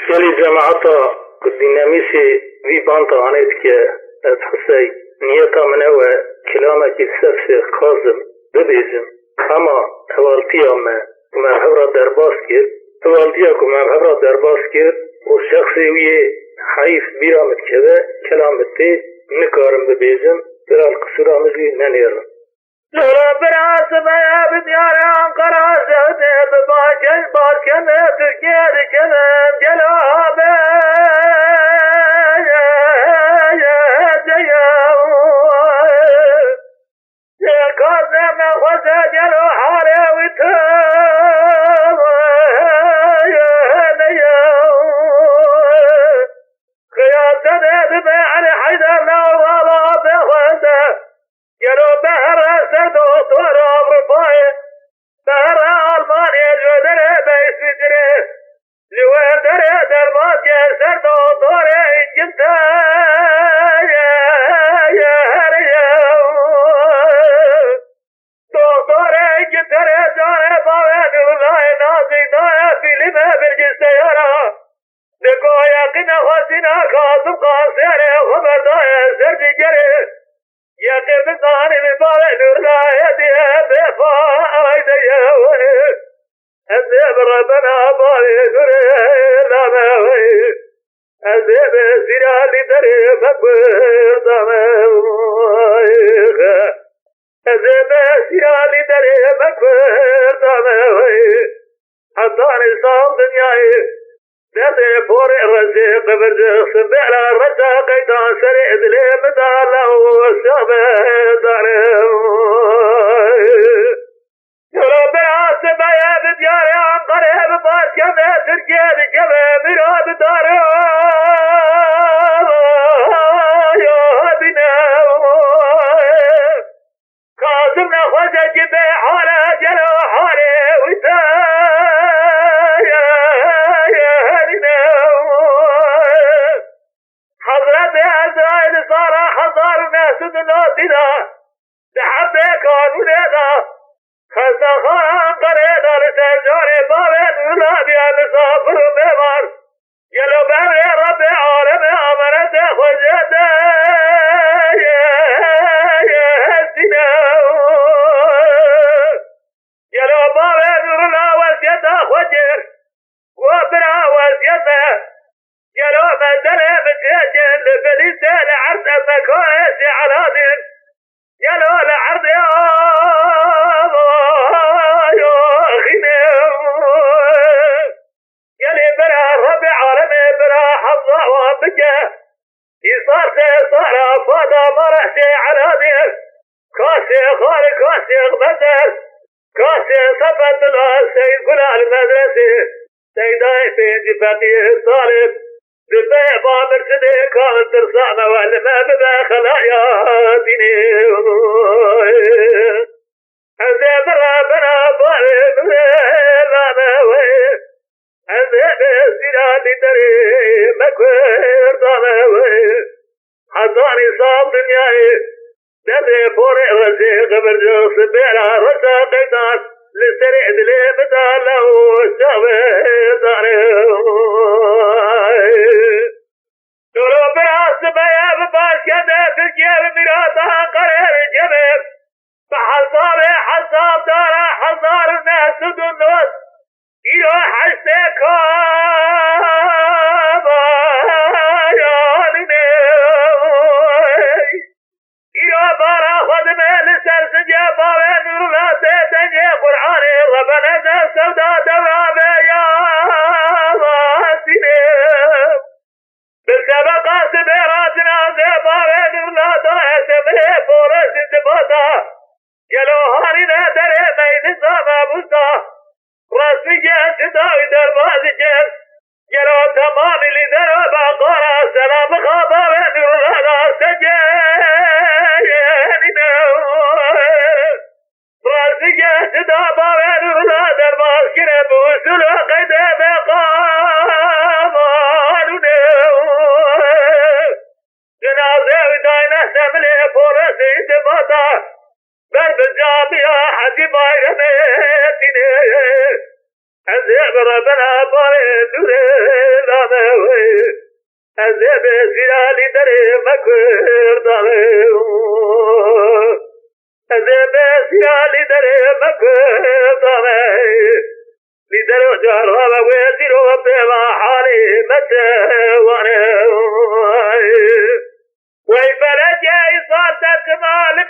كلي جماعة الديناميسي في بانتا عنيت كتحسي نيتا من هو كلامك السفسي قازم ببيجم أما هوالتيا ما حبرا درباسكي هوالتيا ما حبرا درباسكي والشخصي ويه حيف بيرامت كذا كلامتي نكارم ببيجم ترى القصورة مجلي نانيرا لولا براس ما بديار أنقرة زهدي بباكل باكل تركيد كذا جلابه يا كاظم وزجل حالي وتام خياسة ذبع حيدر لو والله بخوته يلو بهر سردو طور أبرفاي بهر ألمانيا جودر بيس فجره جوار در درباس سردو طور إنجنتا دكتور إنجنتا جانه باوه نولاي نازي دايا فيلمه بالجستيارا دكو يقين خاسنا خاصم قاسيانه خبر دايا سردي جره يقف ثاني ببالي نورنا يديه بفا ايديه وني أزيب ربنا بالي نوره لما وي أزيب سيرالي دري مكبر دمويخ أزيب سيرالي دري مكبر دمويخ حطاني صام دنياي دردي فوري الرزي قبر جخص بيلا الرجا قيدان سريع دلي مدالا وشابه دارم يا براسي بايا بدياري عن قريب باس كمي تركي بكمي مراب دارم يا بنا كاظمنا خوزة جبي حالة جلو حالي حضرت عزرائيل صار حضار ناس الناطدة لحبه كانوا لنا خزخان قريدا لسرجاني بابين ولابي المسافر ممار يلو بر رب عالم أمرت خزيته يلو بابين ولا وسيته خجر وبرا وسيته يلو منزله بتيجن لبليسه لعرض مكويس على دين يلو لعرض يا خنم يلي برا ربي عالمي برا حظه وابجه صار فاضا مرحتي على دين كاسي خالي كاسي غمزل كاسي صفت السيد كلها المدرسة سيداي في جفاتي الطالب بالبيع بامر سدي كان ترسعنا وعلما بدا خلايا ديني أزيب ربنا بالي بلانا وي أزيب سيرالي دري مكوير دانا وي حضاني صاب دنياي دري فوري غزي غبر جوس بيلا رسا قيدان لسرع دلي بدالا وشابه داري دورو براس بيا بباس كده تركيب ميراثها قرير جبب بحصار حصاب دارا حصار الناس دنوس إيو حسيكا إيو بارا خدمة لسلسجة بابا نور لا تتنجي قرآني ربنا ذا سودا دوابا يا سنين بالسبقة سبيراتنا زبارة نولا دائة سبه فورس انتباطا يلو هانينا دري مين زاما بوستا رسمي جهة تداوي دربازي جهة يلو تمامي لدرو باقارا سلام خابا نولا دا سجينينا رسمي جهة تدابا نولا درباز كرب وسلو قيدة بقامانونا جنازة وداينة سملي فورسي انتباطا برب الجامعة حدي بايرمتيني أزيب ربنا باي دوري لامي از بسیاری در مکردم از بسیاری در مکردم لیدر جرها و وزیر و به حالی متوانه وی فرج ایصال تکمال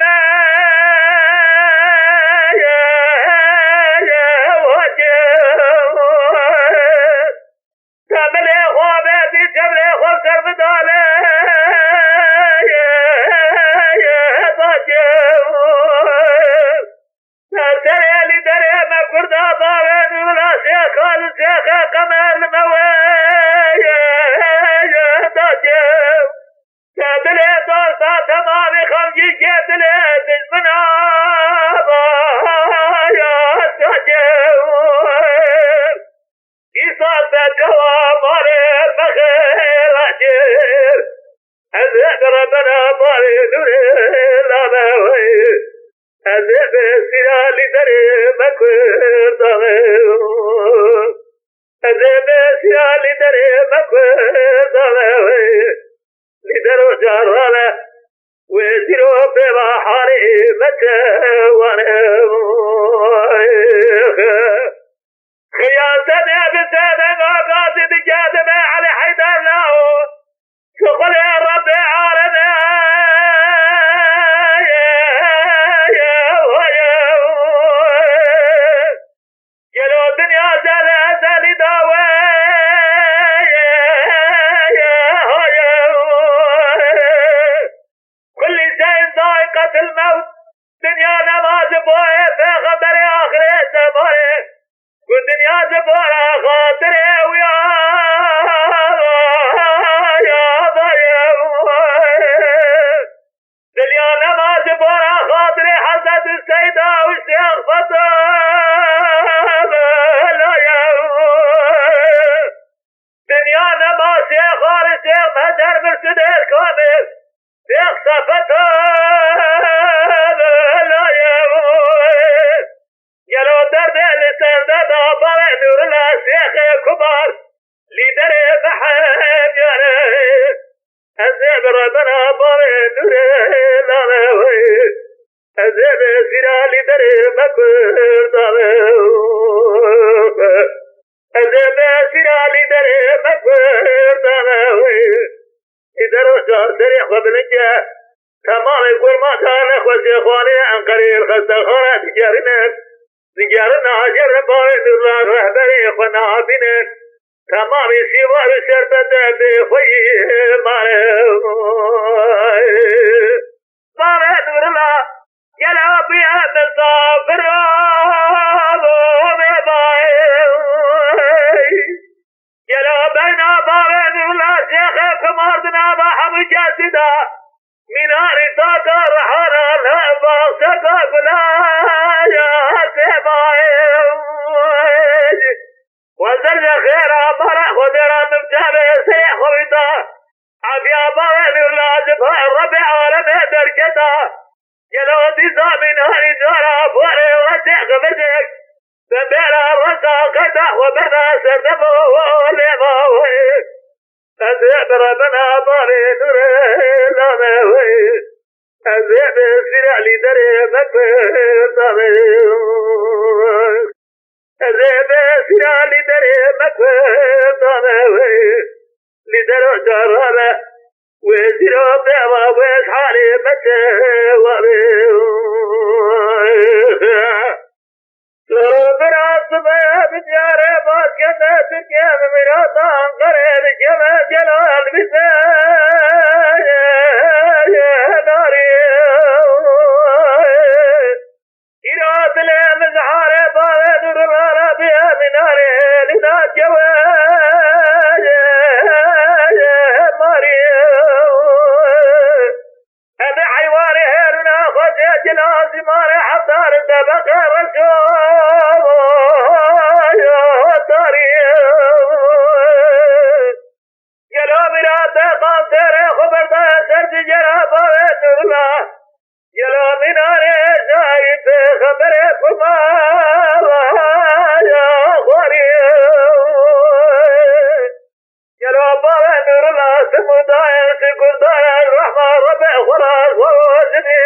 مداير سكردان الرحمن ربع خلاص ووزني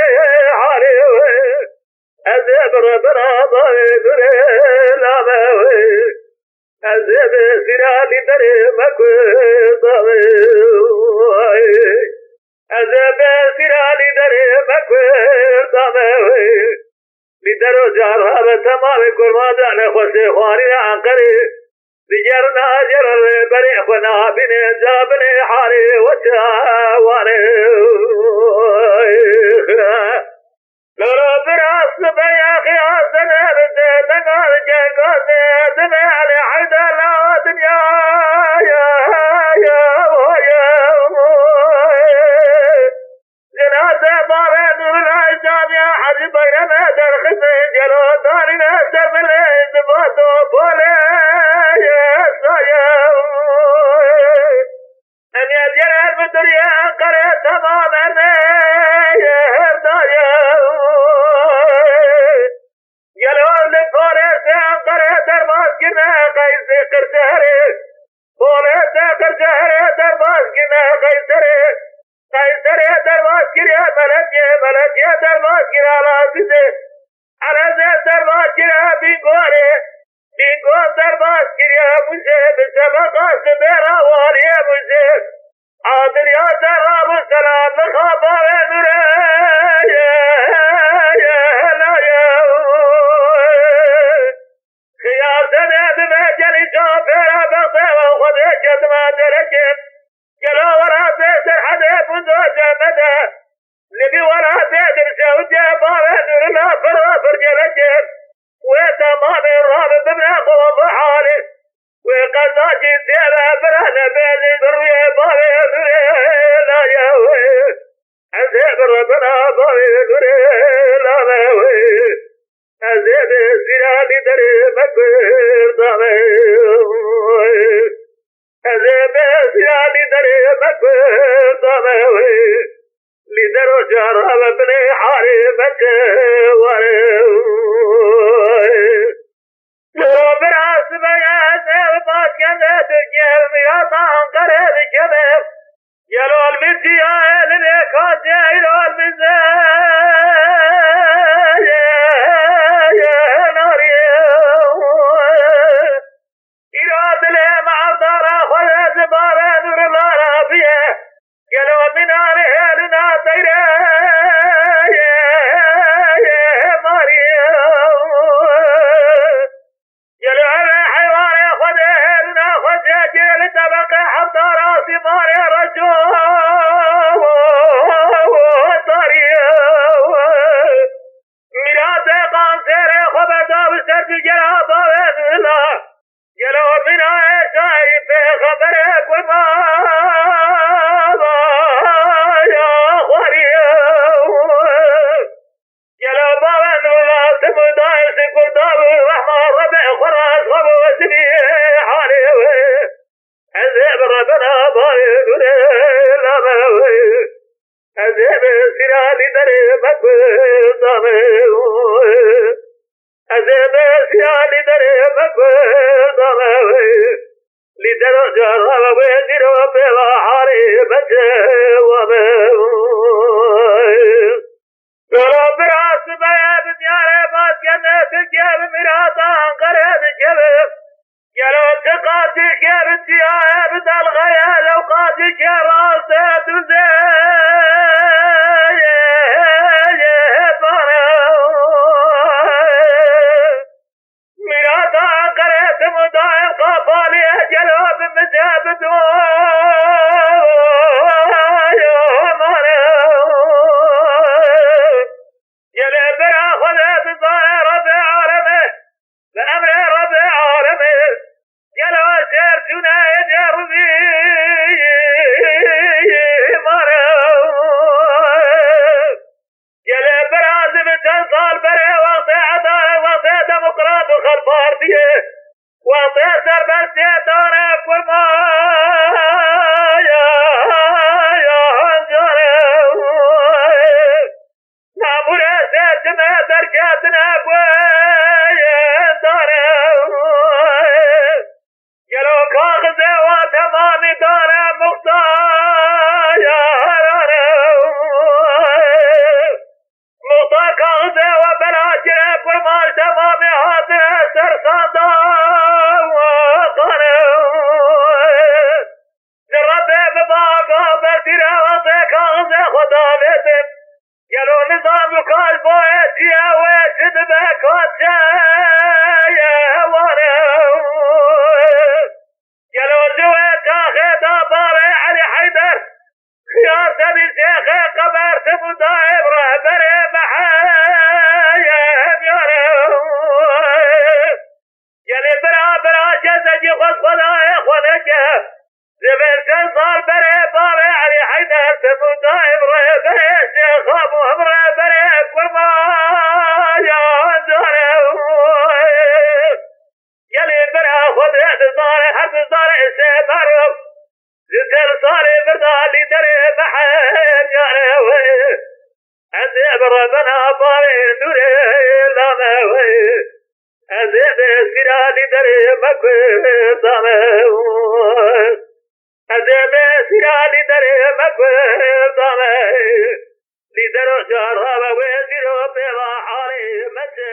حالي أزيب ربنا ضايد لا ماوي أزيب سرالي دري مكوي ضاوي أزيب سرالي دري مكوي ضاوي لدرو جارها بتمام قرمادان خوشي خواني عقري لجرنا جرر بريخ ونابني جابني حالي وجاواني لورو براس بياخي عزنا بدي تقال جاقوتي دمي علي حيدا لا دنيا يا جنازة بابي نور العجاب يا حجي بيننا درخصي جلو دارنا سبلي زباتو بولي يا سايا أن يجل المدريا قري تماما يا هردايا جلو لفولي سيانقري درباس كنا قيسي قرشهري بولي سيقرشهري درباس كنا قيسري قيسري درباس كريا ملكي درباس كريا لازيزي عرزي درباس كريا بينقوري بينقور درباس كريا مجي بسبقات بيرا والي مجي عادل يا دراب السلام لخابا ونوري يا خيار سنة بمجلي شوفيرا بغضي وخذي جد ما درجت جلو ورا بيسر حديث منذ جمده لبي ورا بيسر شوجه بابا نور لا فرافر جلجل وتمام الرابط بمنا قوم بحالي وقضاجي سيبا فرهنا بيزي ذروي بابا نوري لا يهوي أزيب ربنا بابا نوري لا يهوي أزيب سيرالي دري مكبر ضامي أزيب سيرالي دري مكبر ضامي لدرو جارب بني حالي مكواري لرو براس بيان باس كنده تركيب ميراثا انقره بكبب يلو المسيا لليكاس يلو المسيا ناري إراد لي مع الدارة خذ زبارة نور الله رابية يلو من عليه لنا طيرة يلو على حيوان خذه لنا خذه جيل تبقى حتى راسي ماري رجوع طريق ميراث قانسير خبزة وسرد جرابة وذلا يلو من عيشاي في خبرك وما يا خوريا يلو بابا نولا سمداي سكرداب الرحمن ربع خراس خبو سبي حالي أزيب ربنا باي نوري لامي أزيب سيرالي دري مكوي ضامي أزيب سيرالي دري مكوي ضامي لدرو جرب ويدرو بلا حالي بجي ومي رب راس بيا بدياري باس كنه تجيب ميراثا انقره بجبب يلو تقاتي كيب الدياء بدل غيا لو قاتي كيب راسي تزي ميراثا انقره مدايم قافالي اجلو بمجابدو يلي برا خذه بصايا ربي عالمي بأمر ربي عالمي يلو سير جنايد يا ربي يلي برا زمتن صال بري وقتي عدالة وقتي ديمقراط وخلفاردية وقتي سربستي دارك والمال نظام كاز بويتي ويسد بكوت يا وانا قالوا زويت اخذ باري علي حيدر خيار تبي شيخ قبر تبدايب رهبري محايا يلي برا جزجي خذ خذايا خذك زبل تنصال بري باري علي حيدر تبدايب رهبري شيخ ابو همري بري قرمايا يلي برا خذ صاري حرب صاري سيبارو زتر صاري بردالي دري محل يا روي أزيب ربنا باري نوري لاموي أزيب سيرالي دري مكوي داموي أزيب سيرالي دري مكوي داموي لدرو شارها ويزيرو بلا حالي مسي